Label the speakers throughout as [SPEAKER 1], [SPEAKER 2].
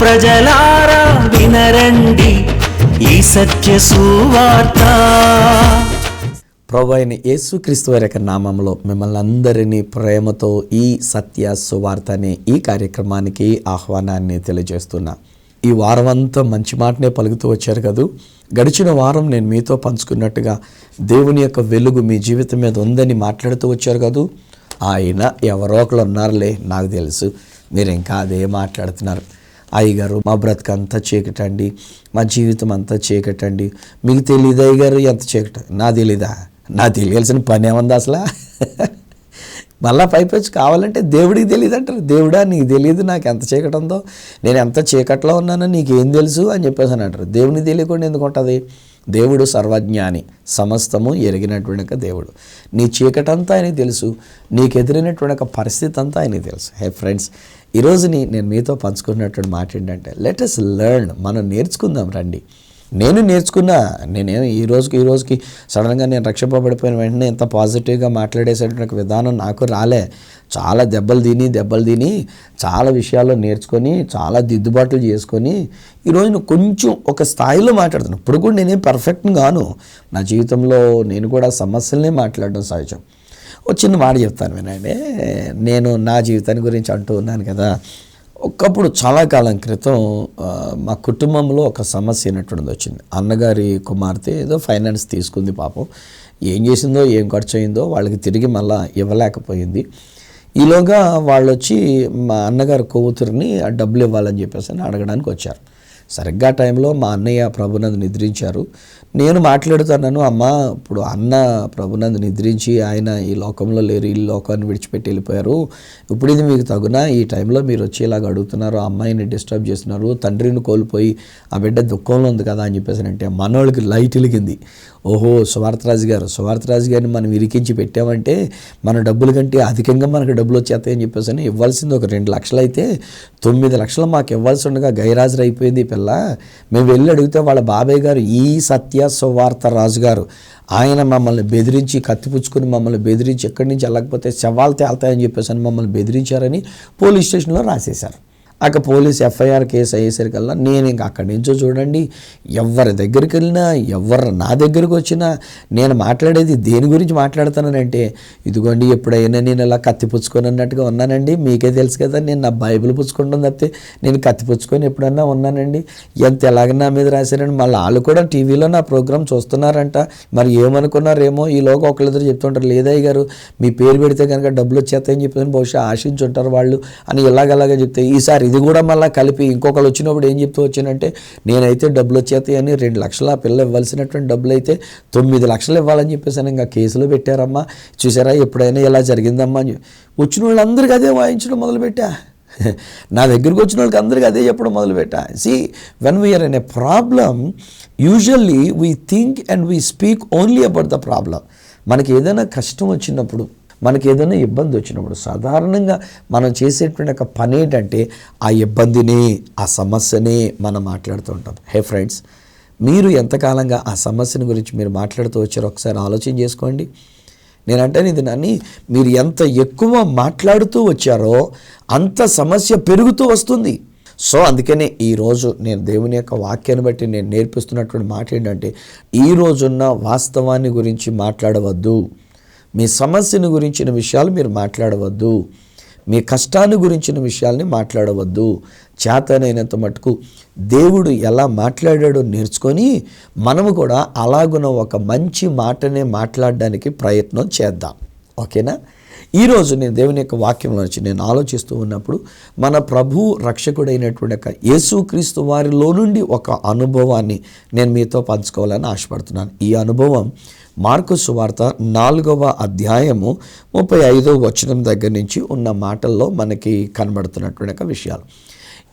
[SPEAKER 1] ప్రజలారా వినరండి ఈ సత్య సువార్త.
[SPEAKER 2] ప్రభువైన అయిన యేసుక్రీస్తు వారి యొక్క నామంలో మిమ్మల్ని అందరినీ ప్రేమతో ఈ సత్య సువార్త అనే ఈ కార్యక్రమానికి ఆహ్వానాన్ని తెలియజేస్తున్నా. ఈ వారం అంతా మంచి మాటనే పలుకుతూ వచ్చారు కదూ. గడిచిన వారం నేను మీతో పంచుకున్నట్టుగా దేవుని యొక్క వెలుగు మీ జీవితం మీద ఉందని మాట్లాడుతూ వచ్చారు కదూ. ఆయన ఎవరో ఒకరు ఉన్నారులే, నాకు తెలుసు, మీరు ఇంకా అదే మాట్లాడుతున్నారు. అయ్యగారు మా బ్రతుకంతా చీకటండి, మా జీవితం అంతా చీకటండి, మీకు తెలియదు అయ్యగారు ఎంత చీకట. నా తెలీదా? నాకు తెలియాల్సిన పని ఏముంది అసలు? మళ్ళా పైపొచ్చి కావాలంటే దేవుడికి తెలియదు అంటారు. దేవుడా నీకు తెలియదు నాకు ఎంత చీకటి ఉందో, నేను ఎంత చీకట్లో ఉన్నానో నీకేం తెలుసు అని చెప్పేసి అని అంటారు. దేవునికి తెలియకుండా ఎందుకు ఉంటుంది? దేవుడు సర్వజ్ఞాని, సమస్తము ఎరిగినటువంటి దేవుడు. నీ చీకటంతా ఆయనకి తెలుసు, నీకు ఎదురైనటువంటి పరిస్థితి అంతా ఆయనకి తెలుసు. హే ఫ్రెండ్స్, ఈరోజుని నేను మీతో పంచుకున్నటువంటి మాట ఏంటంటే, లెట్ us లెర్న్, మనం నేర్చుకుందాం రండి. నేను నేర్చుకున్నా. నేనేం ఈ రోజుకి సడన్గా నేను రక్షింపబడిపోయిన వెంటనే ఇంత పాజిటివ్గా మాట్లాడేసేటువంటి విధానం నాకు రాలే. చాలా దెబ్బలు తిని చాలా విషయాల్లో నేర్చుకొని చాలా దిద్దుబాట్లు చేసుకొని ఈరోజు కొంచెం ఒక స్థాయిలో మాట్లాడుతున్నాను. ఇప్పుడు కూడా నేనేం పర్ఫెక్ట్ గాను. నా జీవితంలో నేను కూడా సమస్యలనే మాట్లాడడం సహజం. ఒక చిన్న మాట చెప్తాను వినండి. నేను నా జీవితాన్ని గురించి అంటూ ఉన్నాను కదా. ఒకప్పుడు చాలా కాలం క్రితం మా కుటుంబంలో ఒక సమస్య అయినటువంటిది వచ్చింది. అన్నగారి కుమార్తె ఏదో ఫైనాన్స్ తీసుకుంది. పాపం ఏం చేసిందో ఏం ఖర్చు అయిందో వాళ్ళకి తిరిగి మళ్ళీ ఇవ్వలేకపోయింది. ఈలోగా వాళ్ళు వచ్చి మా అన్నగారి కూతురిని ఆ డబ్బులు ఇవ్వాలని చెప్పేసి అడగడానికి వచ్చారు. సరిగ్గా టైంలో మా అన్నయ్య ప్రభునందు నిద్రించారు. నేను మాట్లాడుతున్నాను, అమ్మ ఇప్పుడు అన్న ప్రభునందు నిద్రించి ఆయన ఈ లోకంలో లేరు, ఈ లోకాన్ని విడిచిపెట్టి వెళ్ళిపోయారు, ఇప్పుడు ఇది మీకు తగునా? ఈ టైంలో మీరు వచ్చి ఇలాగ అడుగుతున్నారు, అమ్మాయిని డిస్టర్బ్ చేస్తున్నారు, తండ్రిని కోల్పోయి ఆ బిడ్డ దుఃఖంలో ఉంది కదా అని చెప్పేసి అంటే మనోళ్ళకి లైట్ వెలిగింది. ఓహో, సువార్తరాజు గారిని మనం ఇరికించి పెట్టామంటే మన డబ్బుల కంటే అధికంగా మనకు డబ్బులు వచ్చేస్తాయని చెప్పేసి అని ఇవ్వాల్సింది ఒక 2 లక్షలు అయితే 9 లక్షలు మాకు ఇవ్వాల్సి ఉండగా గైరాజరు అయిపోయింది పిల్ల. మేము వెళ్ళి అడిగితే వాళ్ళ బాబాయ్ గారు ఈ సత్య సువార్త రాజు గారు ఆయన మమ్మల్ని బెదిరించి కత్తిపుచ్చుకొని మమ్మల్ని బెదిరించి ఎక్కడి నుంచి వెళ్ళకపోతే శవాలు తేల్తాయని చెప్పేసి అని మమ్మల్ని బెదిరించారని పోలీస్ స్టేషన్లో రాసేశారు. అక్కడ పోలీస్ ఎఫ్ఐఆర్ కేసు అయ్యేసరికల్లా నేను ఇంక అక్కడి నుంచో చూడండి, ఎవరి దగ్గరికి వెళ్ళినా ఎవరు నా దగ్గరికి వచ్చినా నేను మాట్లాడేది దేని గురించి మాట్లాడుతానంటే, ఇదిగోండి ఎప్పుడైనా నేను ఇలా కత్తిపుచ్చుకొని అన్నట్టుగా ఉన్నానండి, మీకే తెలుసు కదా, నేను నా బైబిల్ పుచ్చుకుంటాను తప్పితే నేను కత్తిపుచ్చుకొని ఎప్పుడన్నా ఉన్నానండి, ఎంత ఎలాగ నా మీద రాశారండి. మళ్ళీ వాళ్ళు కూడా టీవీలో నా ప్రోగ్రామ్ చూస్తున్నారంట, మరి ఏమనుకున్నారేమో ఈలోగా ఒకళ్ళిద్దరు చెప్తుంటారు, లేదయ్య గారు మీ పేరు పెడితే కనుక డబ్బులు వచ్చేస్తాయని చెప్పి బహుశా ఆశించుంటారు వాళ్ళు అని ఇలాగలాగా చెప్తే, ఈసారి ఇది కూడా మళ్ళీ కలిపి ఇంకొకరు వచ్చినప్పుడు ఏం చెప్తూ వచ్చానంటే, నేనైతే డబ్బులు వచ్చేస్తాయని 2 లక్షలు ఆ పిల్ల ఇవ్వాల్సినటువంటి డబ్బులు అయితే 9 లక్షలు ఇవ్వాలని చెప్పేసి ఇంకా కేసులో పెట్టారమ్మా, చూసారా ఎప్పుడైనా ఇలా జరిగిందమ్మా అని. వచ్చిన వాళ్ళందరికీ అదే వాయించడం మొదలుపెట్టా. నా దగ్గరికి వచ్చిన వాళ్ళకి అందరికీ అదే చెప్పడం మొదలుపెట్టా. See, when we're in a problem, usually we think and we speak only about the problem. మనకి ఏదైనా కష్టం వచ్చినప్పుడు, మనకి ఏదైనా ఇబ్బంది వచ్చినప్పుడు సాధారణంగా మనం చేసేటువంటి ఒక పని ఏంటంటే ఆ ఇబ్బందిని, ఆ సమస్యని మనం మాట్లాడుతూ ఉంటాం. హే ఫ్రెండ్స్, మీరు ఎంతకాలంగా ఆ సమస్యని గురించి మీరు మాట్లాడుతూ వచ్చారో ఒకసారి ఆలోచన చేసుకోండి. నేనంటే ఇది నన్ను మీరు ఎంత ఎక్కువ మాట్లాడుతూ వచ్చారో అంత సమస్య పెరుగుతూ వస్తుంది. సో అందుకనే ఈరోజు నేను దేవుని యొక్క వాక్యాన్ని బట్టి నేను నేర్పిస్తున్నటువంటి మాట ఏంటంటే, ఈ రోజున్న వాస్తవాన్ని గురించి మాట్లాడవద్దు, మీ సమస్యను గురించిన విషయాలు మీరు మాట్లాడవద్దు, మీ కష్టాన్ని గురించిన విషయాల్ని మాట్లాడవద్దు. చేతనైనంత మటుకు దేవుడు ఎలా మాట్లాడాడో నేర్చుకొని మనము కూడా అలాగున ఒక మంచి మాటనే మాట్లాడడానికి ప్రయత్నం చేద్దాం. ఓకేనా? ఈరోజు నేను దేవుని యొక్క వాక్యంలో వచ్చి నేను ఆలోచిస్తూ ఉన్నప్పుడు మన ప్రభు రక్షకుడైనటువంటి యొక్క యేసుక్రీస్తు వారిలో నుండి ఒక అనుభవాన్ని నేను మీతో పంచుకోవాలని ఆశపడుతున్నాను. ఈ అనుభవం మార్కు సువార్త 4వ అధ్యాయము 35వ వచనం దగ్గర నుంచి ఉన్న మాటల్లో మనకి కనబడుతున్నటువంటి విషయాలు.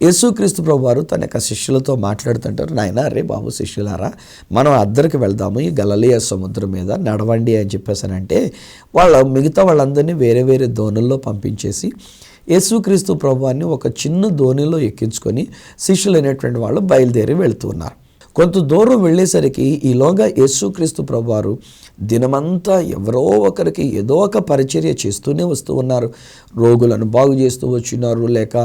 [SPEAKER 2] యేసుక్రీస్తు ప్రభువారు తన యొక్క శిష్యులతో మాట్లాడుతుంటారు, నాయన రే బాబు శిష్యులారా, మనం అద్దరికి వెళ్దాము, ఈ గలిలయ సముద్రం మీద నడవండి అని చెప్పేసానంటే మిగతా వాళ్ళందరినీ వేరే వేరే దోణుల్లో పంపించేసి యేసుక్రీస్తు ప్రభువాన్ని ఒక చిన్న దోణిలో ఎక్కించుకొని శిష్యులైనటువంటి వాళ్ళు బయలుదేరి వెళ్తూ ఉన్నారు. కొంత దూరం వెళ్ళేసరికి ఈలోగా యేసుక్రీస్తు ప్రభువారు దినమంతా ఎవరో ఒకరికి ఏదో ఒక పరిచర్య చేస్తూనే వస్తూ ఉన్నారు. రోగులను బాగు చేస్తూ వచ్చినారు, లేక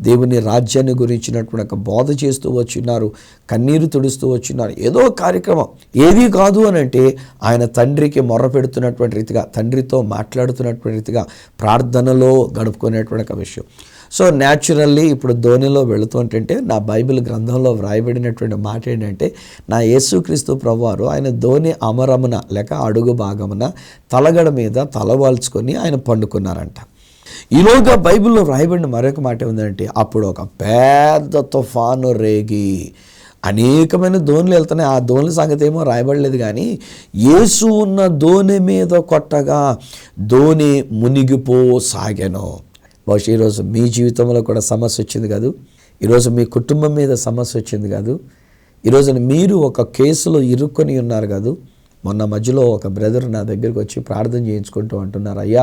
[SPEAKER 2] దేవుని రాజ్యాన్ని గురించినటువంటి ఒక బోధ చేస్తూ వచ్చినారు, కన్నీరు తుడుస్తూ వచ్చినారు. ఏదో కార్యక్రమం ఏది కాదు అని అంటే ఆయన తండ్రికి మొర్ర పెడుతున్నటువంటి రీతిగా, తండ్రితో మాట్లాడుతున్నటువంటి రీతిగా ప్రార్థనలో గడుపుకునేటువంటి ఒక విషయం. సో న్యాచురల్లీ ఇప్పుడు ధోనిలో వెళుతుంటే నా బైబిల్ గ్రంథంలో వ్రాయబడినటువంటి మాట ఏంటంటే, నా యేసుక్రీస్తు ప్రభువారు ఆయన ధోని అమరమున లేక అడుగు భాగమున తలగడ మీద తలవాల్చుకొని ఆయన పండుకున్నారంట. ఈలోగా బైబిల్లో వ్రాయబడిన మరొక మాట ఏంటంటే, అప్పుడు ఒక పెద్ద తుఫాను రేగి అనేకమైన ధోనులు వెళ్తున్నాయి. ఆ ధోనుల సంగతి ఏమో రాయబడలేదు, కానీ యేసు ఉన్న ధోని మీద కొట్టగా ధోని మునిగిపోసాగెను. బహుశా ఈరోజు మీ జీవితంలో కూడా సమస్య వచ్చింది కాదు, ఈరోజు మీ కుటుంబం మీద సమస్య వచ్చింది కాదు, ఈరోజు మీరు ఒక కేసులో ఇరుక్కొని ఉన్నారు కాదు. మొన్న మధ్యలో ఒక బ్రదర్ నా దగ్గరికి వచ్చి ప్రార్థన చేయించుకుంటూ అంటున్నారు, అయ్యా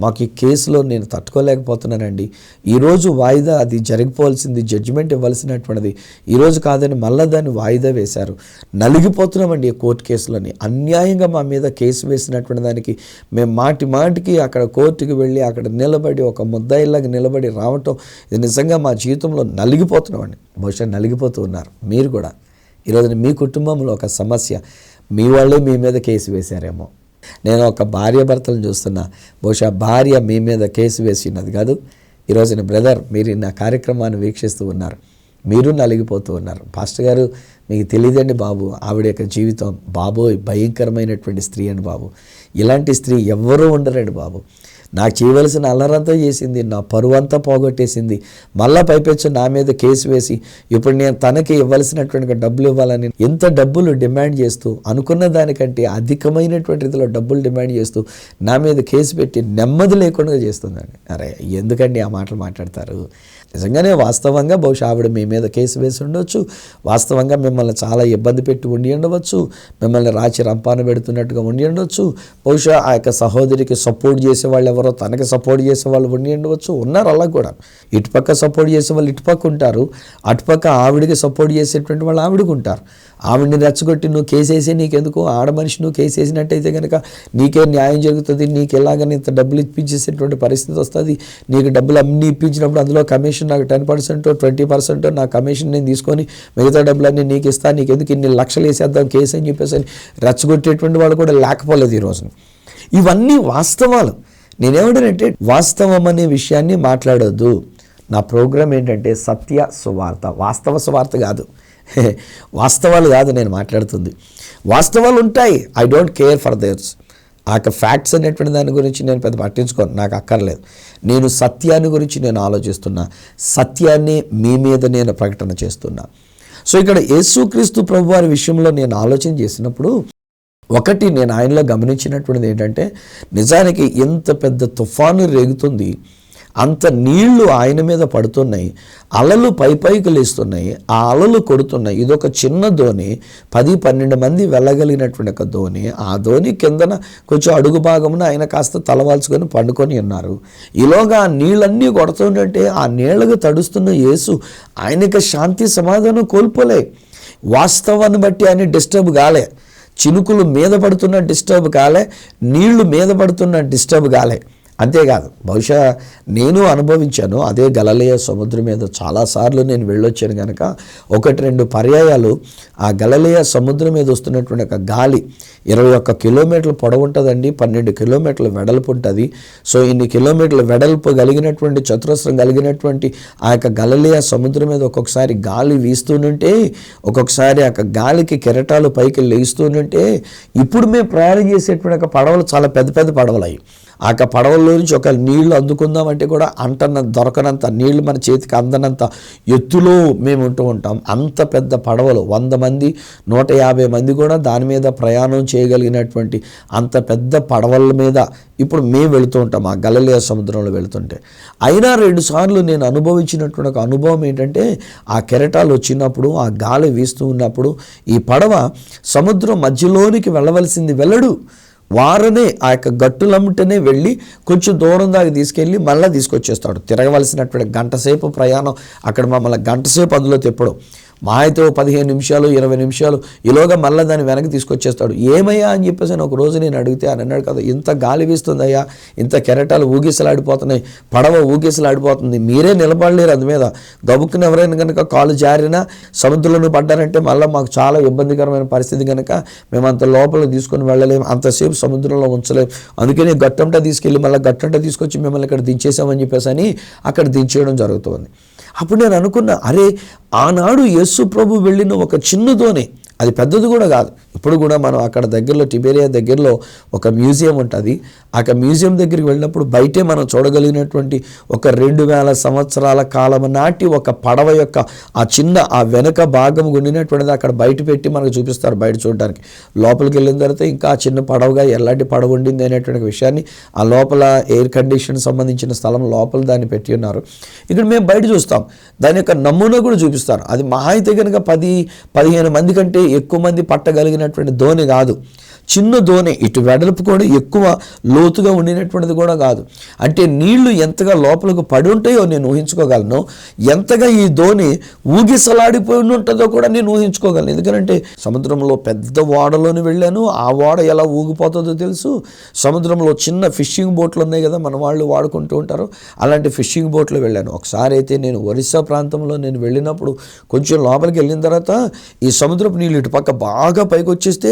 [SPEAKER 2] మాకు ఈ కేసులో నేను తట్టుకోలేకపోతున్నానండి, ఈరోజు వాయిదా అది జరిగిపోవాల్సింది, జడ్జిమెంట్ ఇవ్వాల్సినటువంటిది ఈరోజు కాదని మళ్ళీ దాన్ని వాయిదా వేశారు, నలిగిపోతున్నామండి కోర్టు కేసులని, అన్యాయంగా మా మీద కేసు వేసినటువంటి దానికి మేము మాటి మాటికి అక్కడ కోర్టుకి వెళ్ళి అక్కడ నిలబడి ఒక ముద్దాయిలాగా నిలబడి రావటం, ఇది నిజంగా మా జీవితంలో నలిగిపోతున్నామండి. బహుశా నలిగిపోతూ ఉన్నారు మీరు కూడా. ఈరోజు మీ కుటుంబంలో ఒక సమస్య, మీ వాళ్ళే మీ మీద కేసు వేశారేమో. నేను ఒక భార్య భర్తలను చూస్తున్నా, బహుశా భార్య మీ మీద కేసు వేసినది కాదు. ఈరోజు బ్రదర్ మీరు నా కార్యక్రమాన్ని వీక్షిస్తూ ఉన్నారు, మీరు నలిగిపోతూ ఉన్నారు. పాస్టర్ గారు మీకు తెలియదండి బాబు, ఆవిడ యొక్క జీవితం బాబోయ్ భయంకరమైనటువంటి స్త్రీ అండి బాబు, ఇలాంటి స్త్రీ ఎవ్వరూ ఉండరండి బాబు, నాకు చేయవలసిన అల్లరంతా చేసింది, నా పరువంతా పోగొట్టేసింది, మళ్ళా పైపెచ్చు నా మీద కేసు వేసి ఇప్పుడు నేను తనకి ఇవ్వాల్సినటువంటి డబ్బులు ఇవ్వాలని ఎంత డబ్బులు డిమాండ్ చేస్తూ, అనుకున్న దానికంటే అధికమైనటువంటి రీతిలో డబ్బులు డిమాండ్ చేస్తూ నా మీద కేసు పెట్టి నెమ్మది లేకుండా చేస్తుందండి. అరే ఎందుకండి ఆ మాటలు మాట్లాడతారు? నిజంగానే వాస్తవంగా బహుశా ఆవిడ మీ మీద కేసు వేసి ఉండవచ్చు, వాస్తవంగా మిమ్మల్ని చాలా ఇబ్బంది పెట్టి ఉండి ఉండవచ్చు, మిమ్మల్ని రాచి రంపాన పెడుతున్నట్టుగా ఉండి ఉండవచ్చు, బహుశా ఆ యొక్క సహోదరికి సపోర్ట్ చేసేవాళ్ళు ఎవరో తనకి సపోర్ట్ చేసేవాళ్ళు ఉండి ఉండవచ్చు, ఉన్నారు అలా కూడా. ఇటుపక్క సపోర్ట్ చేసేవాళ్ళు ఇటుపక్క ఉంటారు, అటుపక్క ఆవిడికి సపోర్ట్ చేసేటువంటి వాళ్ళు ఆవిడకు ఉంటారు. ఆవిడని రెచ్చగొట్టి నువ్వు కేసు వేసి నీకెందుకు, ఆడ మనిషి నువ్వు కేసు వేసినట్టయితే కనుక నీకే న్యాయం జరుగుతుంది, నీకు ఎలాగని ఇంత డబ్బులు ఇప్పించేసేటువంటి పరిస్థితి వస్తుంది, నీకు డబ్బులు అన్నీ ఇప్పించినప్పుడు అందులో కమిషన్ నాకు 10% 20% నా కమిషన్ నేను తీసుకొని మిగతా డబ్బులన్నీ నీకు ఇస్తాను, నీకు ఎందుకు ఇన్ని లక్షలు వేసేద్దాం కేసు అని చెప్పేసి రెచ్చగొట్టేటువంటి వాళ్ళు కూడా లేకపోలేదు ఈరోజు. ఇవన్నీ వాస్తవాలు. నేనేమంటానంటే వాస్తవం అనే విషయాన్ని మాట్లాడొద్దు. నా ప్రోగ్రాం ఏంటంటే సత్య సువార్త, వాస్తవ సువార్త కాదు, వాస్తవాలు కాదు నేను మాట్లాడుతుంది. వాస్తవాలు ఉంటాయి, I don't care for that's. ఆ యొక్క ఫ్యాక్ట్స్ అనేటువంటి దాని గురించి నేను పెద్ద పట్టించుకోను, నాకు అక్కర్లేదు. నేను సత్యాన్ని గురించి నేను ఆలోచిస్తున్నా, సత్యాన్ని మీ మీద నేను ప్రకటన చేస్తున్నా. సో ఇక్కడ యేసుక్రీస్తు ప్రభువారి విషయంలో నేను ఆలోచన చేసినప్పుడు ఒకటి నేను ఆయనలో గమనించినటువంటిది ఏంటంటే, నిజానికి ఎంత పెద్ద తుఫాను రేగుతుంది, అంత నీళ్లు ఆయన మీద పడుతున్నాయి, అలలు పైకి లేస్తున్నాయి, ఆ అలలు కొడుతున్నాయి. ఇదొక చిన్న ధోని, 10-12 మంది వెళ్ళగలిగినటువంటి ఒక ధోని. ఆ ధోని కిందన కొంచెం అడుగు భాగమున ఆయన కాస్త తలవాల్చుకొని పండుకొని ఉన్నారు. ఈలోగా ఆ నీళ్ళన్నీ కొడుతుంటే ఆ నీళ్ళకు తడుస్తున్న యేసు ఆయనకి శాంతి సమాధానం కోల్పోలే. వాస్తవాన్ని బట్టి ఆయన డిస్టర్బ్ కాలే, చినుకులు మీద పడుతున్న డిస్టర్బ్ కాలే, నీళ్లు మీద పడుతున్న డిస్టర్బ్ కాలే. అంతేకాదు, బహుశా నేను అనుభవించాను అదే గలిలయ సముద్రం మీద చాలాసార్లు నేను వెళ్ళొచ్చాను కనుక 1-2 పర్యాయాలు ఆ గలిలయ సముద్రం మీద వస్తున్నటువంటి ఒక గాలి 21 కిలోమీటర్ల పొడవు ఉంటుందండి, 12 కిలోమీటర్ల వెడల్పు ఉంటుంది. సో ఇన్ని కిలోమీటర్ల వెడల్పు కలిగినటువంటి చతురస్రం కలిగినటువంటి ఆ యొక్క గలిలయ సముద్రం మీద ఒక్కొక్కసారి గాలి వీస్తూనుంటే, ఒక్కొక్కసారి ఆ గాలికి కెరటాలు పైకి లేస్తూనుంటే, ఇప్పుడు మేము ప్రయాణం చేసేటువంటి ఒక పడవలు చాలా పెద్ద పెద్ద పడవలు అయ్యి, ఆ పడవల్లో నుంచి ఒక నీళ్లు అందుకుందామంటే కూడా దొరకనంత నీళ్లు మన చేతికి అందనంత ఎత్తులో మేము ఉంటూ ఉంటాం. అంత పెద్ద పడవలు 100 మంది 150 మంది కూడా దాని మీద ప్రయాణం చేయగలిగినటువంటి అంత పెద్ద పడవల మీద ఇప్పుడు మేము వెళుతూ ఉంటాం ఆ గలిలయ సముద్రంలో వెళుతుంటే. అయినా 2 సార్లు నేను అనుభవించినటువంటి ఒక అనుభవం ఏంటంటే, ఆ కెరటాలు వచ్చినప్పుడు, ఆ గాలి వీస్తూ ఉన్నప్పుడు ఈ పడవ సముద్రం మధ్యలోనికి వెళ్ళవలసింది వెళ్ళడు, వారనే ఆ యొక్క గట్టులమ్మటనే వెళ్ళి కొంచెం దూరం దాకా తీసుకెళ్ళి మళ్ళీ తీసుకొచ్చేస్తాడు. తిరగవలసినటువంటి 1 గంట సేపు ప్రయాణం, అక్కడ మమ్మల్ని 1 గంట సేపు అందులో తిప్పడం. మా అయితే 15 నిమిషాలు 20 నిమిషాలు ఈలోగా మళ్ళీ దాన్ని వెనక్కి తీసుకొచ్చేస్తాడు. ఏమయ్యా అని చెప్పేసి ఒక రోజు నేను అడిగితే అని అన్నాడు కదా, ఇంత గాలి వీస్తుందయ్యా, ఇంత కెరటాలు ఊగిసలాడిపోతున్నాయి, పడవ ఊగిసలాడిపోతుంది, మీరే నిలబడలేరు అందు మీద. గబుక్కుని ఎవరైనా కనుక కాలు జారినా సముద్రంలో పడ్డారంటే మళ్ళీ మాకు చాలా ఇబ్బందికరమైన పరిస్థితి కనుక మేము అంత లోపల తీసుకొని వెళ్ళలేము, అంతసేపు సముద్రంలో ఉంచలేము, అందుకని గట్టంటా తీసుకెళ్ళి మళ్ళీ గట్టంటా తీసుకొచ్చి మిమ్మల్ని ఇక్కడ దించేసామని చెప్పేసి అని అక్కడ దించేయడం జరుగుతుంది. అప్పుడు నేను అనుకున్నా, అరే ఆనాడు యేసు ప్రభు వెళ్ళిన ఒక చిన్న దోణి, అది పెద్దది కూడా కాదు. ఇప్పుడు కూడా మనం అక్కడ దగ్గరలో టిబెరియా దగ్గరలో ఒక మ్యూజియం ఉంటుంది. ఆ మ్యూజియం దగ్గరికి వెళ్ళినప్పుడు బయటే మనం చూడగలిగినటువంటి ఒక 2000 సంవత్సరాల కాలం నాటి ఒక పడవ యొక్క ఆ చిన్న ఆ వెనక భాగం ఉండినటువంటిది అక్కడ బయట పెట్టి మనకు చూపిస్తారు బయట చూడడానికి. లోపలికి వెళ్ళిన తర్వాత ఇంకా చిన్న పడవగా ఎలాంటి పడవ ఉండింది అనేటువంటి విషయాన్ని ఆ లోపల ఎయిర్ కండిషన్ సంబంధించిన స్థలం లోపల దాన్ని పెట్టి ఉన్నారు. ఇక్కడ మేము బయట చూస్తాం, దాని యొక్క నమూనా కూడా చూపిస్తారు. అది మహా అయితే కనుక 10-15 మంది కంటే ఎక్కువ మంది పట్టగలిగినటువంటి దోణి కాదు, చిన్న దోణి. ఇటు వెడల్పు కూడా ఎక్కువ లోతుగా ఉండినటువంటిది కూడా కాదు. అంటే నీళ్లు ఎంతగా లోపలికి పడి ఉంటాయో నేను ఊహించుకోగలను, ఎంతగా ఈ దోణి ఊగిసలాడిపోయి ఉంటుందో కూడా నేను ఊహించుకోగలను. ఎందుకంటే సముద్రంలో పెద్ద ఓడలోని వెళ్ళాను, ఆ ఓడ ఎలా ఊగిపోతుందో తెలుసు. సముద్రంలో చిన్న ఫిషింగ్ బోట్లు ఉన్నాయి కదా, మన వాళ్ళు వాడుకుంటూ ఉంటారు, అలాంటి ఫిషింగ్ బోట్లో వెళ్ళాను. ఒకసారి అయితే నేను ఒరిస్సా ప్రాంతంలో నేను వెళ్ళినప్పుడు కొంచెం లోపలికి వెళ్ళిన తర్వాత ఈ సముద్రపు నీళ్ళు ఇటు పక్క బాగా పైకి వచ్చేస్తే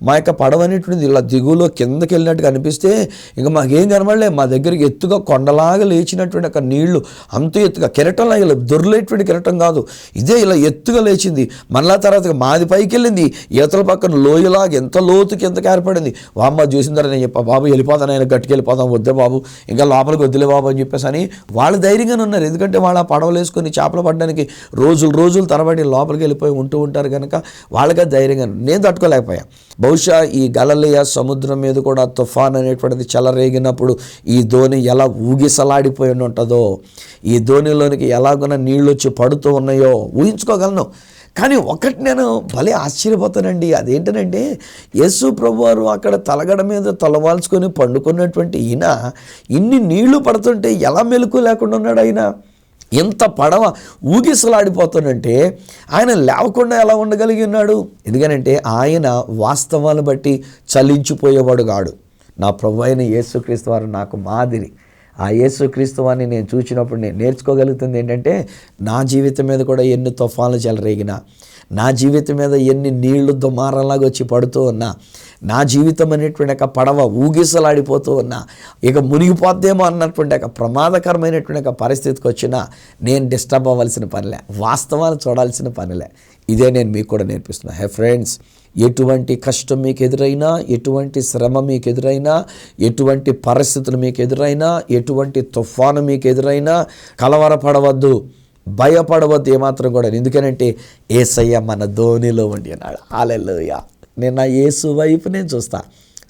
[SPEAKER 2] మా యొక్క పడవ అనేటువంటిది ఇలా దిగులో కిందకి వెళ్ళినట్టుగా అనిపిస్తే ఇంకా మాకేం కనబడలే. మా దగ్గరికి ఎత్తుగా కొండలాగా లేచినటువంటి అక్కడ నీళ్లు అంత ఎత్తుగా, కెరటంలా ఇలా దొరలేటువంటి కెరటం కాదు, ఇదే ఇలా ఎత్తుగా లేచింది. మళ్ళా తర్వాత మాది పైకి వెళ్ళింది, ఈతల పక్కన లోయలాగా ఎంత లోతుకి ఎంత ఏర్పడింది. వామ్మ చూసిన తర్వాత నేను చెప్పా, బాబు వెళ్ళిపోతాను, ఆయన గట్టికి వెళ్ళిపోతాం, వద్దే బాబు, ఇంకా లోపలికి వద్దులే బాబు అని చెప్పేసి అని వాళ్ళు ధైర్యంగానే ఉన్నారు. ఎందుకంటే వాళ్ళు ఆ పడవలు వేసుకొని చేపలు పడడానికి రోజులు తరబడి లోపలికి వెళ్ళిపోయి ఉంటూ ఉంటారు కనుక వాళ్ళకే ధైర్యంగా. నేను తట్టుకోలేకపోయా. బహుశా ఈ గలిలయ సముద్రం మీద కూడా తుఫాన్ అనేటువంటిది చెలరేగినప్పుడు ఈ దోణి ఎలా ఊగిసలాడిపోయి ఉంటుందో, ఈ దోణిలోనికి ఎలాగున్నా నీళ్ళు వచ్చి పడుతూ ఉన్నాయో ఊహించుకోగలను. కానీ ఒకటి నేను భలే ఆశ్చర్యపోతానండి, అదేంటనంటే యేసు ప్రభువారు అక్కడ తలగడ మీద తలవాల్చుకొని పండుకున్నటువంటి ఈయన ఇన్ని నీళ్లు పడుతుంటే ఎలా మెలకు లేకుండా ఉన్నాడు ఆయన? ఎంత పడవ ఊగిసలాడిపోతాడంటే ఆయన లేవకుండా ఎలా ఉండగలిగి ఉన్నాడు? ఎందుకనంటే ఆయన వాస్తవాలను బట్టి చలించిపోయేవాడు కాడు. నా ప్రభు అయిన యేసుక్రీస్తు వారు నాకు మాదిరి. ఆ యేసుక్రీస్తు వారిని నేను చూసినప్పుడు నేను నేర్చుకోగలుగుతుంది ఏంటంటే, నా జీవితం మీద కూడా ఎన్ని తుఫాన్లు చెలరేగినా, నా జీవితం మీద ఎన్ని నీళ్లు దుమారంలాగా వచ్చి పడుతూ ఉన్నా, నా జీవితం అనేటువంటి ఒక పడవ ఊగిసలాడిపోతూ ఉన్నా, ఇక మునిగిపోద్దేమో అన్నటువంటి ఒక ప్రమాదకరమైనటువంటి ఒక పరిస్థితికి వచ్చినా నేను డిస్టర్బ్ అవ్వాల్సిన పనిలే, వాస్తవాలు చూడాల్సిన పనిలే. ఇదే నేను మీకు కూడా నేర్పిస్తున్నా. హే ఫ్రెండ్స్, ఎటువంటి కష్టం మీకు ఎదురైనా, ఎటువంటి శ్రమ మీకు ఎదురైనా, ఎటువంటి పరిస్థితులు మీకు ఎదురైనా, ఎటువంటి తుఫాను మీకు ఎదురైనా కలవరపడవద్దు, భయపడవద్దు ఏమాత్రం కూడా. ఎందుకనంటే యేసయ్య మన ధోనిలో ఉండి అన్నాడు. హల్లెలూయా. నేను నా యేసు వైపు నేను చూస్తా.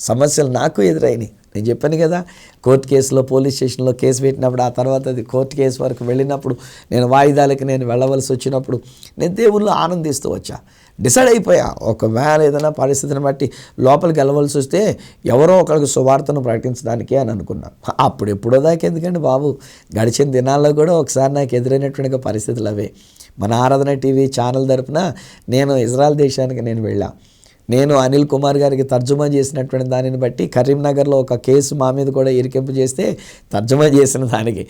[SPEAKER 2] సమస్యలు నాకు ఎదురైనాయి. నేను చెప్పాను కదా, కోర్టు కేసులో పోలీస్ స్టేషన్లో కేసు పెట్టినప్పుడు, ఆ తర్వాత అది కోర్టు కేసు వరకు వెళ్ళినప్పుడు, నేను వాయిదాలకి నేను వెళ్ళవలసి వచ్చినప్పుడు నేను దేవుళ్ళు ఆనందిస్తూ వచ్చా. డిసైడ్ అయిపోయా, ఒకవేళ ఏదైనా పరిస్థితిని బట్టి లోపలికి వెళ్ళవలసి వస్తే ఎవరో ఒకరికి సువార్తను ప్రకటించడానికి అని అనుకున్నాను. అప్పుడు ఎప్పుడో దాకా ఎందుకండి బాబు, గడిచిన దినాల్లో కూడా ఒకసారి నాకు ఎదురైనటువంటి పరిస్థితులు అవే. మన ఆరాధన టీవీ ఛానల్ తరపున నేను ఇజ్రాయెల్ దేశానికి నేను వెళ్ళా. నేను అనిల్ కుమార్ గారికి తర్జుమా చేసినటువంటి దానిని బట్టి కరీంనగర్లో ఒక కేసు మా మీద కూడా ఇరికింపు చేస్తే తర్జుమా చేసిన దానికి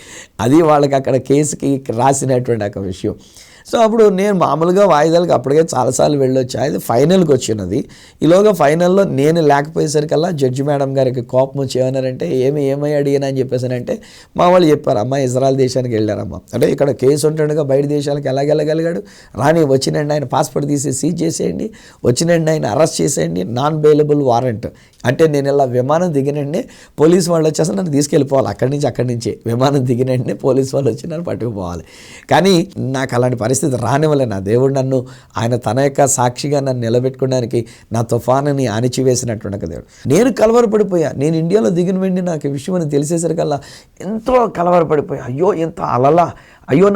[SPEAKER 2] అది వాళ్ళకి అక్కడ కేసుకి రాసినటువంటి ఒక విషయం. సో అప్పుడు నేను మామూలుగా వాయిదాలకు అప్పటికే చాలాసార్లు వెళ్ళొచ్చా. ఇది ఫైనల్కి వచ్చినది. ఈలోగా ఫైనల్లో నేను లేకపోయేసరికల్లా జడ్జి మేడం గారికి కోపం వచ్చి ఏమన్నారంటే, ఏమై అడిగినా అని చెప్పేసానంటే మా వాళ్ళు చెప్పారు, అమ్మ ఇజ్రాయెల్ దేశానికి వెళ్ళారమ్మా. అంటే ఇక్కడ కేసు ఉంటుండగా బయట దేశాలకు ఎలాగెళ్ళగలిగాడు? రాని వచ్చినండి ఆయన పాస్పోర్ట్ తీసి సీజ్ చేసేయండి, వచ్చినండి ఆయన అరెస్ట్ చేసేయండి, నాన్ బెయిలబుల్ వారెంట్. అంటే నేను ఇలా విమానం దిగినండి, పోలీసు వాళ్ళు వచ్చేసి నన్ను తీసుకెళ్ళిపోవాలి. అక్కడి నుంచి విమానం దిగినండి పోలీసు వాళ్ళు వచ్చి నన్ను పట్టుకుపోవాలి. కానీ నాకు అలాంటి పరిస్థితి రానివ్వలే. నా దేవుడు నన్ను ఆయన తన యొక్క సాక్షిగా నన్ను నిలబెట్టుకోవడానికి నా తుఫానుని అణిచివేసినటువంటి దేవుడు. నేను కలవరపడిపోయా. నేను ఇండియాలో దిగిన వెండి నాకు ఈ విషయం అని తెలిసేసరికల్లా ఎంతో కలవరపడిపోయా. అయ్యో ఎంత అలలా అయ్యో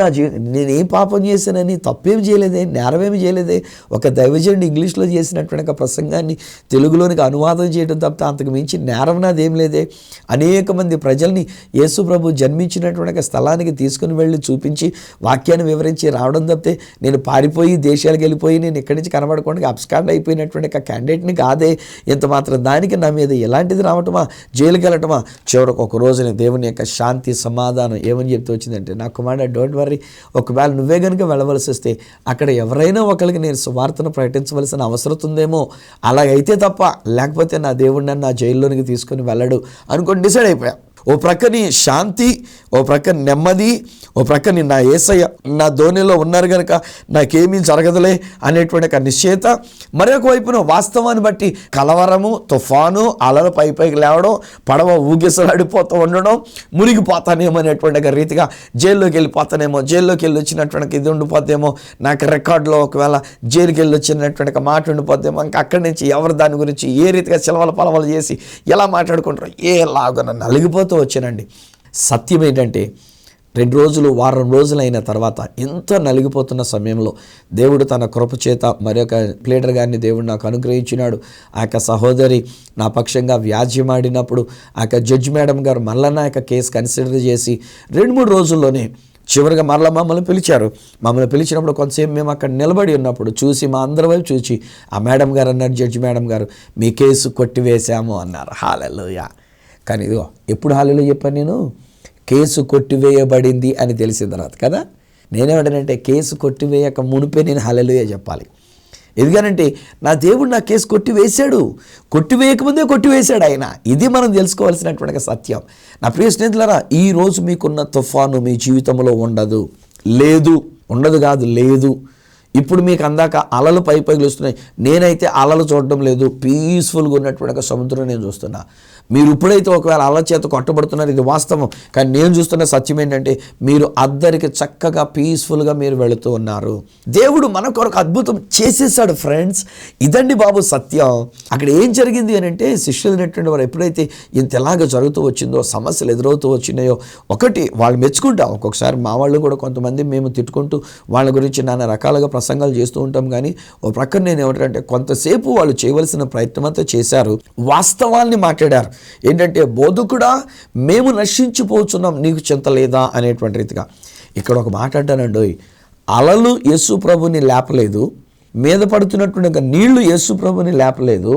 [SPEAKER 2] నేనేం పాపం చేశానని, తప్పేం చేయలేదే, నేరమేమి చేయలేదే. ఒక దైవజనుడు ఇంగ్లీష్లో చేసినటువంటి ఒక ప్రసంగాన్ని తెలుగులోనికి అనువాదం చేయడం తప్ప అంతకు మించి నేరం నాదేం లేదే. అనేక మంది ప్రజల్ని యేసు ప్రభు జన్మించినటువంటి ఒక స్థలానికి తీసుకుని వెళ్ళి చూపించి వాక్యాన్ని వివరించి రావడం తప్పితే నేను పారిపోయి దేశాలకు వెళ్ళిపోయి నేను ఇక్కడి నుంచి కనబడకుండా అబ్స్కాండ్ అయిపోయినటువంటి ఒక క్యాండిడేట్ని కాదే. ఇంత మాత్రం దానికి నా మీద ఎలాంటిది రావటమా, జైలుకి వెళ్ళటమా. చివరికి ఒక రోజున దేవుని యొక్క శాంతి సమాధానం ఏమని చెప్తూ వచ్చిందంటే, నా కుమారుడు డోంట్ వర్రీ, ఒకవేళ నువ్వే కనుక వెళ్ళవలసి వస్తే అక్కడ ఎవరైనా ఒకరికి నేను సువార్తను ప్రకటించవలసిన అవసరం ఉందేమో, అలాగైతే తప్ప, లేకపోతే నా దేవుడు నన్ను నా జైల్లోనికి తీసుకుని వెళ్ళడు అనుకొని డిసైడ్ అయిపోయా. ఓ ప్రక్కని శాంతి, ఓ ప్రక్కని నెమ్మది, ఓ ప్రక్కని నా యేసయ్య నా ధోనిలో ఉన్నారు కనుక నాకేమీ జరగదులే అనేటువంటి ఒక నిశ్చయత. మరొక వైపున వాస్తవాన్ని బట్టి కలవరము, తుఫాను, అలలు పైకి లేవడం, పడవ ఊగిసలాడిపోతూ ఉండడం, మునిగిపోతానేమో అనేటువంటి ఒక రీతిగా జైల్లోకి వెళ్ళిపోతానేమో, జైల్లోకి వెళ్ళి వచ్చినటువంటి ఇది ఉండిపోతేమో, నాకు రికార్డులో ఒకవేళ జైలుకి వెళ్ళి వచ్చినటువంటి ఒక మాట ఉండిపోతేమో, ఇంకా అక్కడి నుంచి ఎవరు దాని గురించి ఏ రీతిగా చిలవల పలవలు చేసి ఎలా మాట్లాడుకుంటారో ఏలాగో నలిగిపోతూ వచ్చానండి. సత్యం ఏంటంటే 2 రోజులు, వారం రోజులైన తర్వాత ఎంత నలిగిపోతున్న సమయంలో దేవుడు తన కృప చేత మరొక ప్లేడర్ గారిని దేవుడు నాకు అనుగ్రహించినాడు. ఆ యొక్క సహోదరి నా పక్షంగా వ్యాజ్యమాడినప్పుడు ఆ యొక్క జడ్జి మేడం గారు మళ్ళా నా యొక్క కేసు కన్సిడర్ చేసి 2-3 రోజుల్లోనే చివరిగా మరలా మమ్మల్ని పిలిచారు. మమ్మల్ని పిలిచినప్పుడు కొంతసేపు మేము అక్కడ నిలబడి ఉన్నప్పుడు చూసి మా అందరి వైపు చూసి ఆ మేడం గారు అన్నారు, జడ్జి మేడం గారు మీ కేసు కొట్టివేశాము అన్నారు. హల్లెలూయా. కానీ ఇదిగో ఎప్పుడు హల్లెలూయా చెప్పాను నేను, కేసు కొట్టివేయబడింది అని తెలిసిన తర్వాత కదా. నేనేమంటానంటే కేసు కొట్టివేయక మునిపే నేను హల్లెలూయా చెప్పాలి. ఎందుకనంటే నా దేవుడు నా కేసు కొట్టివేశాడు, కొట్టివేయకముందే కొట్టివేశాడు ఆయన. ఇది మనం తెలుసుకోవాల్సినటువంటి సత్యం. నా ప్రియ స్నేహితులారా, ఈరోజు మీకున్న తుఫాను మీ జీవితంలో ఉండదు కాదు లేదు. ఇప్పుడు మీకు అందాక అలలు పైపైలుస్తున్నాయి, నేనైతే అలలు చూడడం లేదు, పీస్ఫుల్గా ఉన్నటువంటి ఒక సముద్రం నేను చూస్తున్నా. మీరు ఇప్పుడైతే ఒకవేళ అలల చేత కొట్టబడుతున్నారు, ఇది వాస్తవం. కానీ నేను చూస్తున్న సత్యం ఏంటంటే మీరు అద్దరికి చక్కగా పీస్ఫుల్గా మీరు వెళుతూ ఉన్నారు. దేవుడు మన కొరకు అద్భుతం చేసేసాడు ఫ్రెండ్స్. ఇదండి బాబు సత్యం. అక్కడ ఏం జరిగింది అని అంటే, శిష్యులు అనేటువంటి వారు ఎప్పుడైతే ఇంతలాగా జరుగుతూ వచ్చిందో, సమస్యలు ఎదురవుతూ వచ్చినాయో, ఒకటి వాళ్ళు మెచ్చుకుంటాం. ఒక్కొక్కసారి మా వాళ్ళు కూడా కొంతమంది మేము తిట్టుకుంటూ వాళ్ళ గురించి నానా రకాలుగా ప్రసంగాలు చేస్తూ ఉంటాం. కానీ ఓ ప్రక్కన నేను ఏమంటానంటే, కొంతసేపు వాళ్ళు చేయవలసిన ప్రయత్నం అంతా చేశారు, వాస్తవాల్ని మాట్లాడారు. ఏంటంటే, బోధకుడా మేము నశించిపోతున్నాం, నీకు చింత లేదా అనేటువంటి రీతిగా. ఇక్కడ ఒక మాట అంటానండి, అలలు యేసు ప్రభుని లేపలేదు, మీద పడుతున్నటువంటి నీళ్లు యేసు ప్రభుని లేపలేదు.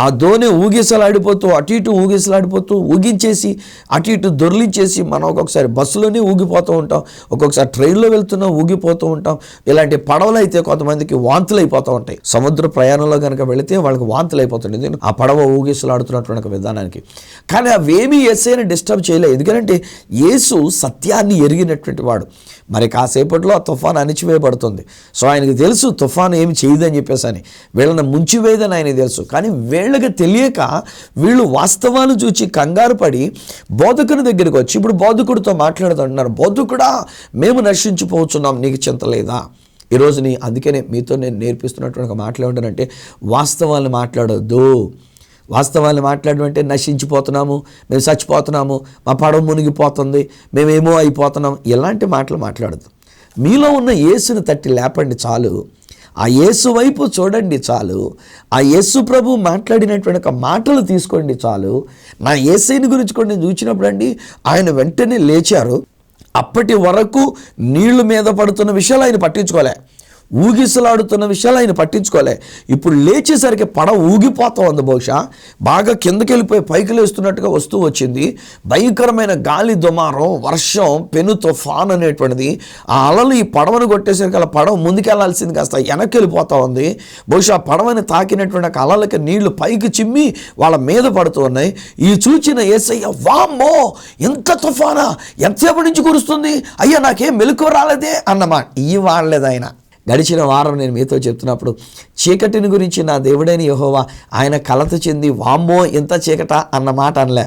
[SPEAKER 2] ఆ దోణి ఊగిసలాడిపోతూ అటు ఇటు ఊగిసలాడిపోతూ ఊగించేసి అటు ఇటు దొర్లించేసి మనం ఒక్కొక్కసారి బస్సులోనే ఊగిపోతూ ఉంటాం, ఒక్కొక్కసారి ట్రైన్లో వెళ్తున్నా ఊగిపోతూ ఉంటాం. ఇలాంటి పడవలు అయితే కొంతమందికి వాంతులు అయిపోతూ ఉంటాయి. సముద్ర ప్రయాణంలో కనుక వెళితే వాళ్ళకి వాంతులు అయిపోతుంది ఆ పడవ ఊగిసలాడుతున్నటువంటి విధానానికి. కానీ అవేమీ యేసుని డిస్టర్బ్ చేయలేదు. ఎందుకంటే యేసు సత్యాన్ని ఎరిగినటువంటి వాడు. మరి కాసేపట్లో ఆ తుఫాను అణిచివేయబడుతుంది. సో ఆయనకి తెలుసు తుఫాను ఏమి చేయదని చెప్పేసి అని, వీళ్ళని ముంచివేయదని ఆయనకి తెలుసు. కానీ వీళ్ళకి తెలియక వీళ్ళు వాస్తవాలు చూచి కంగారు పడి బోధకుని దగ్గరికి వచ్చి ఇప్పుడు బోధకుడితో మాట్లాడుతుంటున్నారు, బోధకుడా మేము నశించిపోతున్నాం, నీకు చింత లేదా? ఈరోజు అందుకనే మీతో నేను నేర్పిస్తున్నటువంటి ఒక మాటలు ఏమంటానంటే, వాస్తవాలను మాట్లాడొద్దు. వాస్తవాన్ని మాట్లాడడం అంటే నశించిపోతున్నాము, మేము చచ్చిపోతున్నాము, మా పడవ మునిగిపోతుంది, మేమేమో అయిపోతున్నాం, ఎలాంటి మాటలు మాట్లాడద్దు. మీలో ఉన్న యేసుని తట్టి లేపండి చాలు, ఆ యేసు వైపు చూడండి చాలు, ఆ యేసు ప్రభు మాట్లాడినటువంటి ఒక మాటలు తీసుకోండి చాలు. నా యేసుని గురించి కూడా నేను చూసినప్పుడు అండి, ఆయన వెంటనే లేచారు. అప్పటి వరకు నీళ్లు మీద పడుతున్న విషయాలు ఆయన పట్టించుకోలే, ఊగిసలాడుతున్న విషయాలు ఆయన పట్టించుకోలే. ఇప్పుడు లేచేసరికి పడవ ఊగిపోతా ఉంది, బహుశా బాగా కిందకి వెళ్ళిపోయి పైకి లేస్తున్నట్టుగా వస్తూ వచ్చింది. భయంకరమైన గాలి దుమారం, వర్షం, పెను తుఫాన్ అనేటువంటిది. ఆ అలలు ఈ పడవను కొట్టేసరికి అలా పడవ ముందుకెళ్లాల్సింది కాస్త వెనక్కి వెళ్ళిపోతూ ఉంది. బహుశా పడవని తాకినటువంటి అలలకి నీళ్లు పైకి చిమ్మి వాళ్ళ మీద పడుతూ ఉన్నాయి. ఈ చూచిన యేసయ్య, వామ్మో ఎంత తుఫానా, ఎంతసేపటి నుంచి కురుస్తుంది, అయ్యా నాకేం మెలకువ రాలేదే అన్నమాట. ఈ వాడలేదు ఆయన. గడిచిన వారం నేను మీతో చెప్తున్నప్పుడు చీకటిని గురించి నా దేవుడైన యెహోవా ఆయన కలత చెంది వామ్మో ఎంత చీకట అన్న మాట అనలే.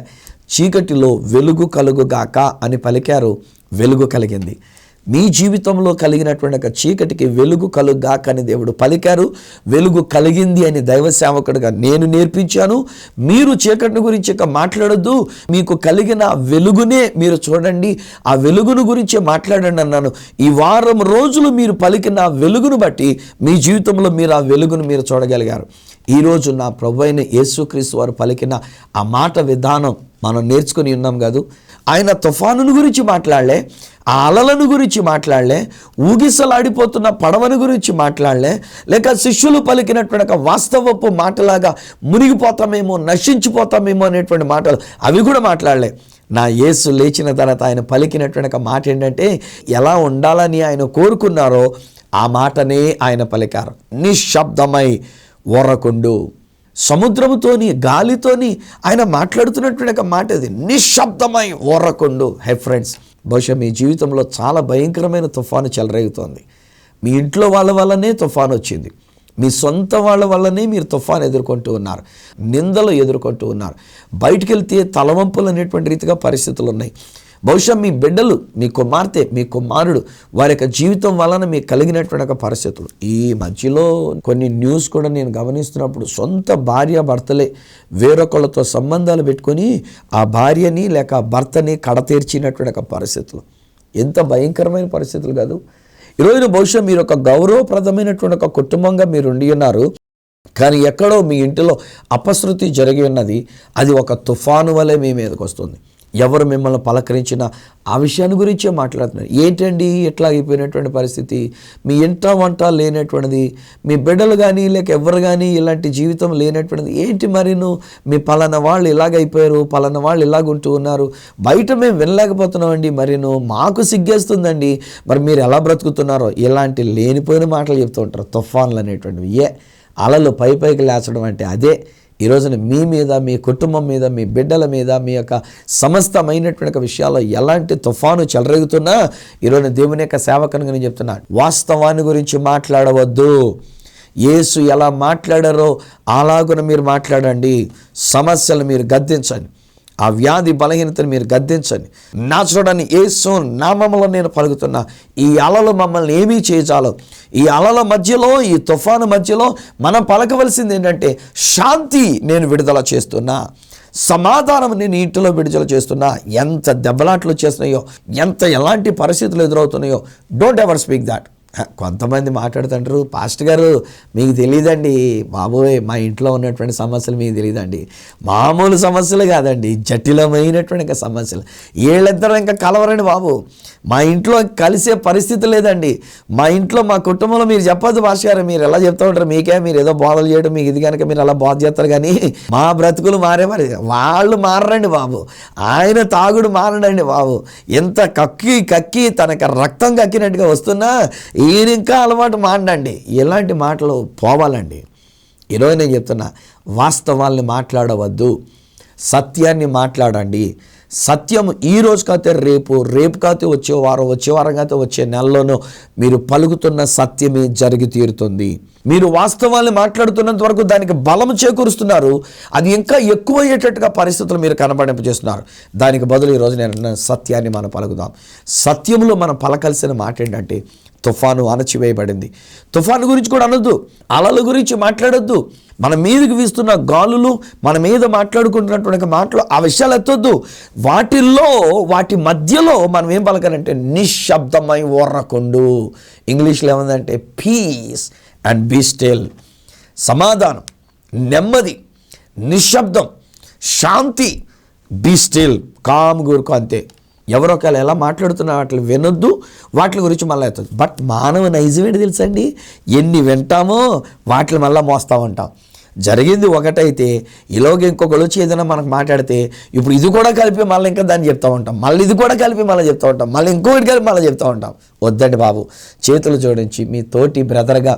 [SPEAKER 2] చీకటిలో వెలుగు కలుగుగాక అని పలికారు, వెలుగు కలిగింది. మీ జీవితంలో కలిగినటువంటి ఒక చీకటికి వెలుగు కలుగ్గాక అని దేవుడు పలికారు. వెలుగు కలిగింది అని దైవ సేవకుడిగా నేను నేర్పించాను. మీరు చీకటిని గురించి ఇక మాట్లాడొద్దు, మీకు కలిగిన వెలుగునే మీరు చూడండి, ఆ వెలుగును గురించే మాట్లాడండి అన్నాను. ఈ వారం రోజులు మీరు పలికిన వెలుగును బట్టి మీ జీవితంలో మీరు ఆ వెలుగును మీరు చూడగలిగారు. ఈరోజు నా ప్రభువైన యేసుక్రీస్తు వారు పలికిన ఆ మాట విధానం మనం నేర్చుకుని ఉన్నాం కాదు. ఆయన తుఫానును గురించి మాట్లాడలే, ఆ అలలను గురించి మాట్లాడలే, ఊగిసలాడిపోతున్న పడవను గురించి మాట్లాడలే, లేక శిష్యులు పలికినటువంటి ఒక వాస్తవపు మాటలాగా మునిగిపోతామేమో, నశించిపోతామేమో అనేటువంటి మాటలు అవి కూడా మాట్లాడలే. నా యేసు లేచిన తర్వాత ఆయన పలికినటువంటి ఒక మాట ఏంటంటే, ఎలా ఉండాలని ఆయన కోరుకున్నారో ఆ మాటనే ఆయన పలికారు. నిశ్శబ్దమై ఓరకుండు. సముద్రముతోని గాలితోని ఆయన మాట్లాడుతున్నటువంటి ఒక మాట ఇది, నిశ్శబ్దమై ఓరకుండు. హై ఫ్రెండ్స్, బహుశా మీ జీవితంలో చాలా భయంకరమైన తుఫాను చెలరేగుతోంది. మీ ఇంట్లో వాళ్ళ వల్లనే తుఫాను వచ్చింది, మీ సొంత వాళ్ళ వల్లనే మీరు తుఫాను ఎదుర్కొంటూ ఉన్నారు, నిందలు ఎదుర్కొంటూ ఉన్నారు. బయటికి వెళ్తే తలవంపులు అనేటువంటి రీతిగా పరిస్థితులు ఉన్నాయి. బహుశా మీ బిడ్డలు, మీ కుమార్తె, మీ కుమారుడు, వారి యొక్క జీవితం వలన మీకు కలిగినటువంటి ఒక పరిస్థితులు. ఈ మధ్యలో కొన్ని న్యూస్ కూడా నేను గమనిస్తున్నప్పుడు సొంత భార్య భర్తలే వేరొకళ్ళతో సంబంధాలు పెట్టుకొని ఆ భార్యని లేక భర్తని కడతీర్చినటువంటి ఒక పరిస్థితులు. ఎంత భయంకరమైన పరిస్థితులు కాదు. ఈరోజు బహుశా మీరు ఒక గౌరవప్రదమైనటువంటి ఒక కుటుంబంగా మీరు ఉండి ఉన్నారు, కానీ ఎక్కడో మీ ఇంటిలో అపశృతి జరిగి ఉన్నది. అది ఒక తుఫాను వలె మీ మీదకి వస్తుంది. ఎవరు మిమ్మల్ని పలకరించినా ఆ విషయాన్ని గురించే మాట్లాడుతున్నారు. ఏంటండి ఎట్లా అయిపోయినటువంటి పరిస్థితి, మీ ఇంట వంట లేనటువంటిది, మీ బిడ్డలు కానీ లేక ఎవరు కానీ ఇలాంటి జీవితం లేనటువంటిది ఏంటి, మరిను మీ పలానా వాళ్ళు ఇలాగైపోయారు, పలానా వాళ్ళు ఇలాగుంటూ ఉన్నారు, బయట మేము వినలేకపోతున్నామండి, మరిను మాకు సిగ్గేస్తుందండి, మరి మీరు ఎలా బ్రతుకుతున్నారో, ఇలాంటి లేనిపోయిన మాటలు చెప్తూ ఉంటారు. తుఫాన్లు అనేటువంటివి, అలలు పైకి లేచడం అంటే అదే. ఈ రోజున మీ మీద, మీ కుటుంబం మీద, మీ బిడ్డల మీద, మీ యొక్క సమస్తమైనటువంటి విషయాల్లో ఎలాంటి తుఫాను చెలరేగుతున్నా ఈరోజు దేవుని యొక్క సేవకునిగా నేను చెప్తున్నాను, వాస్తవాన్ని గురించి మాట్లాడవద్దు. యేసు ఎలా మాట్లాడారో అలాగున మీరు మాట్లాడండి. సమస్యలు మీరు గద్దించండి, ఆ వ్యాధి బలహీనతను మీరు గద్దించండి. నా చూడని యేసు నామములో నేను పలుకుతున్నా, ఈ అలలు మమ్మల్ని ఏమీ చేయజాలో. ఈ అలల మధ్యలో, ఈ తుఫాను మధ్యలో మనం పలకవలసింది ఏంటంటే, శాంతి నేను విడుదల చేస్తున్నా, సమాధానం నేను ఇంటిలో విడుదల చేస్తున్నా. ఎంత దెబ్బలాట్లు చేస్తున్నాయో, ఎలాంటి పరిస్థితులు ఎదురవుతున్నాయో, డోంట్ ఎవర్ స్పీక్ దాట్. కొంతమంది మాట్లాడుతుంటారు, పాస్టర్ గారు మీకు తెలియదండి బాబోయ్, మా ఇంట్లో ఉన్నటువంటి సమస్యలు మీకు తెలియదండి. మామూలు సమస్యలు కాదండి, జటిలమైనటువంటి సమస్యలు. వీళ్ళిద్దరూ ఇంకా కలవరండి బాబు, మా ఇంట్లో కలిసే పరిస్థితి లేదండి. మా ఇంట్లో, మా కుటుంబంలో మీరు చెప్పొద్దు పాస్టర్ గారు, మీరు ఎలా చెప్తూ ఉంటారు, మీకే మీరు ఏదో బోధలు చేయడం మీకు ఇది కనుక మీరు అలా బోధ చేస్తారు, కానీ మా బ్రతుకులు మారే మరి వాళ్ళు మారండి బాబు, ఆయన తాగుడు మారడండి బాబు. ఎంత కక్కి తనకు రక్తం కక్కినట్టుగా వస్తున్నా ఈయన ఇంకా అలవాటు మానండి. ఇలాంటి మాటలు పోవాలండి. ఈరోజు నేను చెప్తున్నా, వాస్తవాల్ని మాట్లాడవద్దు, సత్యాన్ని మాట్లాడండి. సత్యం ఈ రోజు కాతే రేపు, రేపు కాతే వచ్చే వారం కాతే వచ్చే నెలలోనూ మీరు పలుకుతున్న సత్యమే జరిగి తీరుతుంది. మీరు వాస్తవాన్ని మాట్లాడుతున్నంత వరకు దానికి బలం చేకూరుస్తున్నారు, అది ఇంకా ఎక్కువ అయ్యేటట్టుగా పరిస్థితులు మీరు కనబడింపజేస్తున్నారు. దానికి బదులు ఈరోజు నేను సత్యాన్ని మనం పలుకుదాం. సత్యంలో మనం పలకాల్సిన మాట ఏంటంటే, తుఫాను అణచివేయబడింది. తుఫాను గురించి కూడా అనొద్దు, అలల గురించి మాట్లాడొద్దు. మన మీదకి వీస్తున్న గాలులు, మన మీద మాట్లాడుకుంటున్నటువంటి మాటలు, ఆ విషయాలు ఎత్తొద్దు. వాటి మధ్యలో మనం ఏం పలకాలంటే, నిశ్శబ్దమై ఓర్రకుండు. ఇంగ్లీష్లో ఏమందంటే పీస్ అండ్ బీ స్టిల్. సమాధానం, నెమ్మది, నిశ్శబ్దం, శాంతి, బీ స్టిల్, కామ్ గురుకు. అంతే. ఎవరొకరు ఎలా మాట్లాడుతున్న వాటిని వినొద్దు, వాటి గురించి మళ్ళీ అవుతుంది. బట్ మానవ నైజం ఏంటి తెలుసండి, ఎన్ని వింటామో వాటిని మళ్ళీ మోస్తూ ఉంటాం. జరిగింది ఒకటైతే ఈలోగా ఇంకొకరు వచ్చి ఏదైనా మనకు మాట్లాడితే, ఇప్పుడు ఇది కూడా కలిపి మళ్ళీ ఇంకా దాన్ని చెప్తూ ఉంటాం, మళ్ళీ ఇది కూడా కలిపి మళ్ళీ చెప్తూ ఉంటాం, మళ్ళీ ఇంకొకటి కలిపి మళ్ళీ చెప్తూ ఉంటాం. వద్దండి బాబు, చేతులు జోడించి మీ తోటి బ్రదర్గా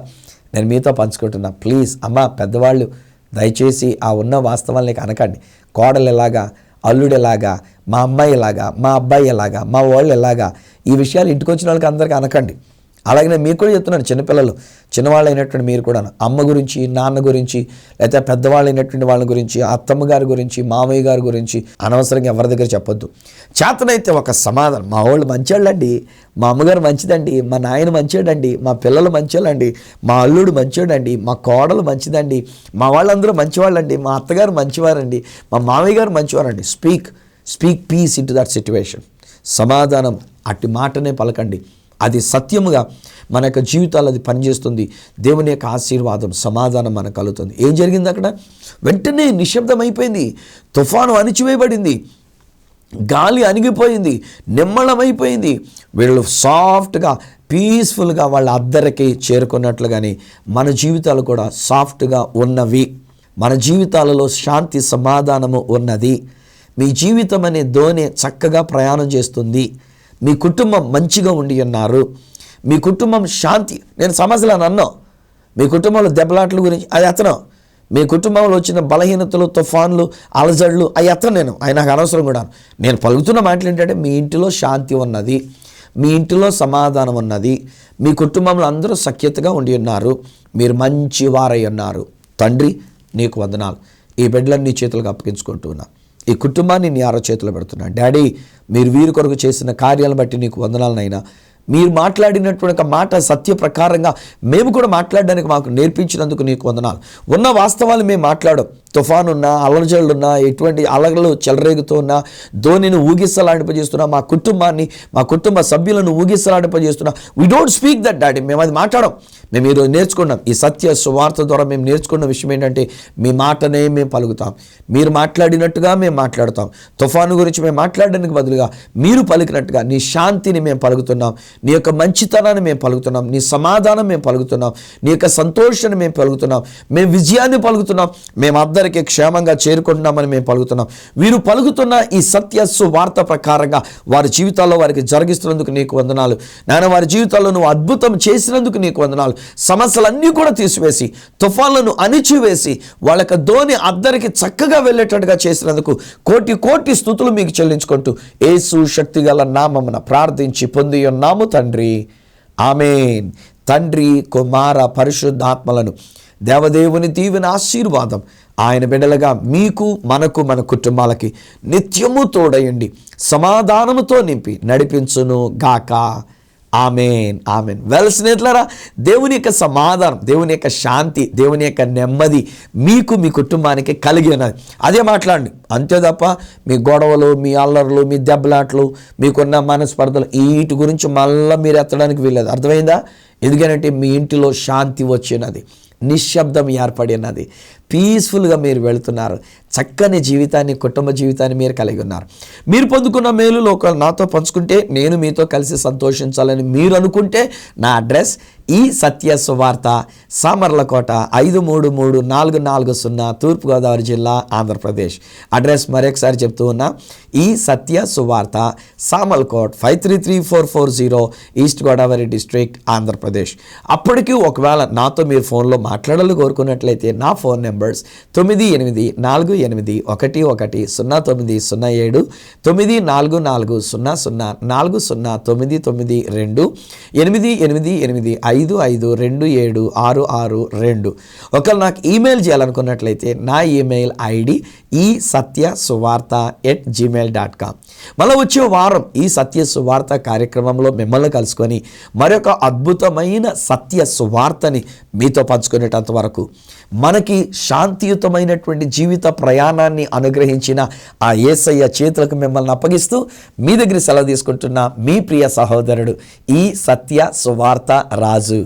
[SPEAKER 2] నేను మీతో పంచుకుంటున్నా. ప్లీజ్ అమ్మ, పెద్దవాళ్ళు దయచేసి ఆ ఉన్న వాస్తవాల్ని అనకండి. కోడలు ఎలాగా, అల్లుడు ఎలాగా, మా అమ్మాయి ఎలాగా, మా అబ్బాయి ఎలాగా, మా వాళ్ళు ఎలాగా, ఈ విషయాలు ఇంటికి వచ్చిన వాళ్ళకి అందరికీ అనకండి. అలాగనే మీకు కూడా చెప్తున్నాను, చిన్నపిల్లలు, చిన్నవాళ్ళు అయినటువంటి మీరు కూడా అమ్మ గురించి, నాన్న గురించి, లేకపోతే పెద్దవాళ్ళు అయినటువంటి వాళ్ళ గురించి, అత్తమ్మ గారి గురించి, మామయ్య గారి గురించి అనవసరంగా ఎవరి దగ్గర చెప్పొద్దు. చేతనైతే ఒక సమాధానం, మా వాళ్ళు మంచోళ్ళండి, మా అమ్మగారు మంచిదండి, మా నాయన మంచోడండి, మా పిల్లలు మంచోళ్ళండి, మా అల్లుడు మంచోడండి, మా కోడలు మంచిదండి, మా వాళ్ళందరూ మంచివాళ్ళండి, మా అత్తగారు మంచివారండి, మా మామయ్య గారు మంచివారండి. Speak peace into that situation. సమాధానం అట్టి మాటనే పలకండి. అది సత్యముగా మన యొక్క జీవితాలు అది పనిచేస్తుంది. దేవుని యొక్క ఆశీర్వాదం, సమాధానం మనకు కలుగుతుంది. ఏం జరిగింది అక్కడ? వెంటనే నిశ్శబ్దం అయిపోయింది. తుఫాను అణిచివేయబడింది, గాలి అణిగిపోయింది, నిమ్మళమైపోయింది. వీళ్ళు సాఫ్ట్గా, పీస్ఫుల్గా వాళ్ళ అద్దరికి చేరుకున్నట్లుగానే మన జీవితాలు కూడా సాఫ్ట్గా ఉన్నవి. మన జీవితాలలో శాంతి, సమాధానము ఉన్నది. మీ జీవితం అనే దోణి చక్కగా ప్రయాణం చేస్తుంది. మీ కుటుంబం మంచిగా ఉండి ఉన్నారు. మీ కుటుంబం శాంతి. నేను సమస్యలు అన్నా, మీ కుటుంబంలో దెబ్బలాట్ల గురించి అది ఎత్తను. మీ కుటుంబంలో వచ్చిన బలహీనతలు, తుఫాన్లు, అలజడులు అవి ఎత్తను. అవి నాకు అనవసరం కూడా. నేను పలుకుతున్న మాటలు ఏంటంటే, మీ ఇంటిలో శాంతి ఉన్నది, మీ ఇంటిలో సమాధానం ఉన్నది, మీ కుటుంబంలో అందరూ సఖ్యతగా ఉండి ఉన్నారు, మీరు మంచి వారై ఉన్నారు. తండ్రి, నీకు వందనాలు. ఈ బిడ్డలను నీ చేతులకు అప్పగించుకుంటున్నా. ఈ కుటుంబాన్ని నీ చేతిలో పెడుతున్నా. డాడీ, మీరు వీరి కొరకు చేసిన కార్యాలను బట్టి నీకు వందనాలనైనా. మీరు మాట్లాడినటువంటి మాట సత్య ప్రకారంగా మేము కూడా మాట్లాడడానికి మాకు నేర్పించినందుకు నీకు వందనాలు. ఉన్న వాస్తవాలు మేము మాట్లాడం. తుఫానున్నా, అలజడులున్నా, ఎటువంటి అలగలు చెలరేగుతూ ఉన్నా, ధోనిని ఊగిసలాడింపజేస్తున్నా, మా కుటుంబాన్ని, మా కుటుంబ సభ్యులను ఊగిసలాడింపజేస్తున్నా. We don't speak that daddy. మేము అది మాట్లాడం. మేము ఈరోజు నేర్చుకున్నాం. ఈ సత్య సువార్త ద్వారా మేము నేర్చుకున్న విషయం ఏంటంటే, మీ మాటనే మేము పలుకుతాం. మీరు మాట్లాడినట్టుగా మేము మాట్లాడతాం. తుఫాను గురించి మేము మాట్లాడడానికి బదులుగా మీరు పలికినట్టుగా నీ శాంతిని మేము పలుకుతున్నాం, నీ యొక్క మంచితనాన్ని మేము పలుకుతున్నాం, నీ సమాధానం మేము పలుకుతున్నాం, నీ యొక్క సంతోషాన్ని మేము పలుకుతున్నాం, మేము విజయాన్ని పలుకుతున్నాం, మేము అందరికీ క్షేమంగా చేరుకుంటున్నామని మేము పలుకుతున్నాం. వీరు పలుకుతున్న ఈ సత్య సువార్త ప్రకారంగా వారి జీవితాల్లో వారికి జరిగిస్తున్నందుకు నీకు వందనాలు నాయన. వారి జీవితాల్లో నువ్వు అద్భుతం చేసినందుకు నీకు వందనాలు. సమస్యలన్నీ కూడా తీసివేసి, తుఫాన్లను అణిచివేసి, వాళ్ళకి ధోని అద్దరికి చక్కగా వెళ్ళేటట్టుగా చేసినందుకు కోటి స్తుతులు మీకు చెల్లించుకుంటూ యేసు శక్తిగల నామమున ప్రార్థించి పొంది ఉన్నాము తండ్రి, ఆమేన్. తండ్రి, కుమార, పరిశుద్ధాత్మలను దేవదేవుని దీవెన ఆశీర్వాదం ఆయన బిడ్డలుగా మీకు, మనకు, మన కుటుంబాలకి నిత్యము తోడయండి, సమాధానముతో నింపి నడిపించును గాక. ఆమేన్, ఆమేన్. వెల్ స్నేహితులారా, దేవుని యొక్క సమాధానం, దేవుని యొక్క శాంతి, దేవుని యొక్క నెమ్మది మీకు, మీ కుటుంబానికి కలిగి ఉన్నది. అదే మాట్లాడండి అంతే తప్ప మీ గొడవలు, మీ అల్లర్లు, మీ దెబ్బలాట్లు, మీకున్న మనస్పర్ధలు వీటి గురించి మళ్ళీ మీరు ఎత్తడానికి వీల్లేదు. అర్థమైందా? ఎందుకంటే మీ ఇంటిలో శాంతి వచ్చినది, నిశ్శబ్దం ఏర్పడినది, పీస్ఫుల్గా మీరు వెళుతున్నారు. చక్కని జీవితాన్ని, కుటుంబ జీవితాన్ని మీరు కలిగి ఉన్నారు. మీరు పొందుకున్న మేలులో ఒకరు నాతో పంచుకుంటే నేను మీతో కలిసి సంతోషించాలని మీరు అనుకుంటే నా అడ్రస్ ఈ సత్య సువార్త, సామర్లకోట 533440, తూర్పుగోదావరి జిల్లా, ఆంధ్రప్రదేశ్. అడ్రస్ మరొకసారి చెప్తూ ఉన్నా, ఈ సత్య సువార్త, సామర్లకోట్ 533440, ఈస్ట్ గోదావరి డిస్ట్రిక్ట్, ఆంధ్రప్రదేశ్. అప్పటికి ఒకవేళ నాతో మీరు ఫోన్లో మాట్లాడాలని కోరుకున్నట్లయితే నా ఫోన్ నెంబర్స్ 9848110907, 9440040992, 8885527662. ఒకవేళ నాకు ఈమెయిల్ చేయాలనుకున్నట్లయితే నా ఈమెయిల్ ఐడి ఈ satyasuvartha@gmail.com. మళ్ళీ వచ్చే వారం ఈ సత్య సువార్త కార్యక్రమంలో మిమ్మల్ని కలుసుకొని మరొక అద్భుతమైన సత్య సువార్తని మీతో పంచుకునేటంత వరకు మనకి శాంతియుతమైనటువంటి జీవిత ప్రయాణాన్ని అనుగ్రహించిన ఆ యేసయ్య చేతులకు మిమ్మల్ని అప్పగిస్తూ మీ దగ్గర సెలవు తీసుకుంటున్న మీ ప్రియ సహోదరుడు ఈ సత్య సువార్త రాజు.